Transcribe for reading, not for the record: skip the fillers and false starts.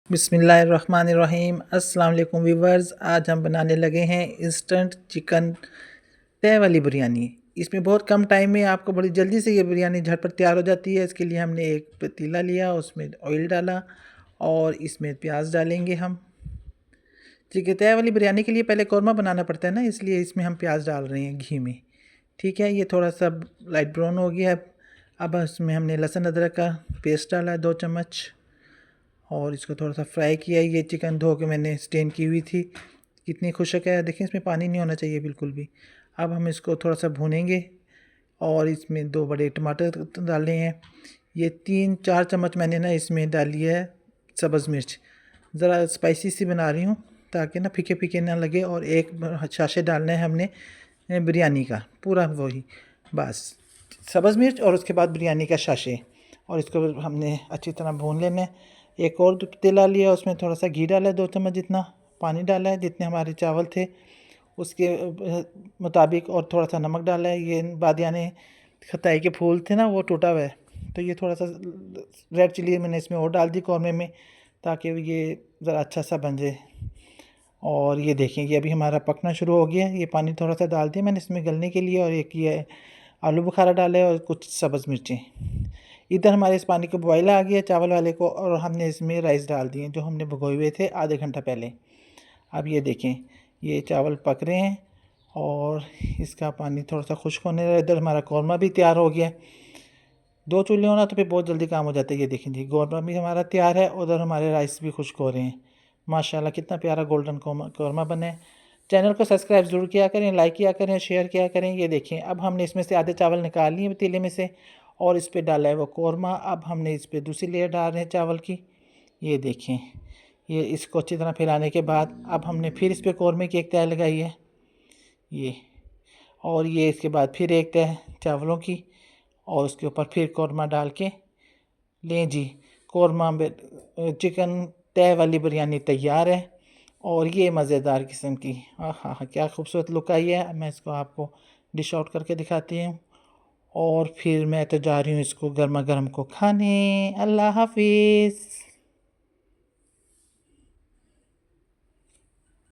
बिस्मिल्लाहिर्रहमानिर्रहीम। अस्सलाम वालेकुम व्यूवर्स। आज हम बनाने लगे हैं इंस्टेंट चिकन तय वाली बिरयानी। इसमें बहुत कम टाइम में आपको बड़ी जल्दी से ये बिरयानी झटपट तैयार हो जाती है। इसके लिए हमने एक पतीला लिया, उसमें ऑयल डाला और इसमें प्याज डालेंगे हम। चिकन तय वाली बिरयानी के लिए पहले कौरमा बनाना पड़ता है ना, इसलिए इसमें हम प्याज डाल रहे हैं घी में। ठीक है, ये थोड़ा सा लाइट ब्राउन हो गया है। अब इसमें हमने लहसुन अदरक का पेस्ट डाला है 2 चम्मच और इसको थोड़ा सा फ्राई किया। ये चिकन धो के मैंने स्टेन की हुई थी। कितनी खुशक है, देखें इसमें पानी नहीं होना चाहिए बिल्कुल भी। अब हम इसको थोड़ा सा भूनेंगे और इसमें 2 बड़े टमाटर डालने हैं। ये 3-4 चम्मच मैंने ना इसमें डाली है सब्ज़ मिर्च। ज़रा स्पाइसी सी बना रही हूँ ताकि ना फीके फीके ना लगे। और एक शाशे डालना है हमने बिरयानी का, पूरा वही बस सब्ज़ मिर्च और उसके बाद बिरयानी का शाशे, और इसको हमने अच्छी तरह भून लेना है। एक और पतीला लिया, उसमें थोड़ा सा घी डाला है 2 चम्मच जितना, पानी डाला है जितने हमारे चावल थे उसके मुताबिक, और थोड़ा सा नमक डाला है। ये बादियाने खताई के फूल थे ना, वो टूटा हुआ है, तो ये थोड़ा सा रेड चिली मैंने इसमें और डाल दी कौरमे में, ताकि ये ज़रा अच्छा सा बन जाए। और ये देखें, ये अभी हमारा पकना शुरू हो गया है। ये पानी थोड़ा सा डाल दिया मैंने इसमें गलने के लिए, और एक ये आलू बुखारा डाला है और कुछ सब्ज़ मिर्चें। इधर हमारे इस पानी को बॉयल आ गया चावल वाले को, और हमने इसमें राइस डाल दिए जो हमने भिगोए हुए थे आधे घंटा पहले। अब ये देखें, ये चावल पक रहे हैं और इसका पानी थोड़ा सा खुश्क होने लगा। इधर हमारा कौरमा भी तैयार हो गया। 2 चूल्हे होना तो फिर बहुत जल्दी काम हो जाता है। ये देखें जी, कौरमा भी हमारा तैयार है, उधर हमारे राइस भी खुश्क हो रहे हैं। माशाल्लाह कितना प्यारा गोल्डन कौरमा बना है। चैनल को सब्सक्राइब ज़रूर किया करें, लाइक किया करें, शेयर किया करें। ये देखें, अब हमने इसमें से आधे चावल निकाल लिए पतीले में से और इस पर डाला है वो कौरमा। अब हमने इस पर दूसरी लेयर डाल रहे हैं चावल की। ये देखें, ये इसको अच्छी तरह फैलाने के बाद अब हमने फिर इस पर कौरमे की एक तय लगाई है ये, और ये इसके बाद फिर एक तय चावलों की, और उसके ऊपर फिर कौरमा डाल के लें जी। कौरमा चिकन तय वाली बिरयानी तैयार है, और ये मज़ेदार किस्म की, हाँ हाँ हाँ, क्या खूबसूरत लुक आई है। मैं इसको आपको डिश आउट करके दिखाती हूँ, और फिर मैं तो जा रही हूँ इसको गर्मा गर्म को खाने। अल्लाह हाफिज़।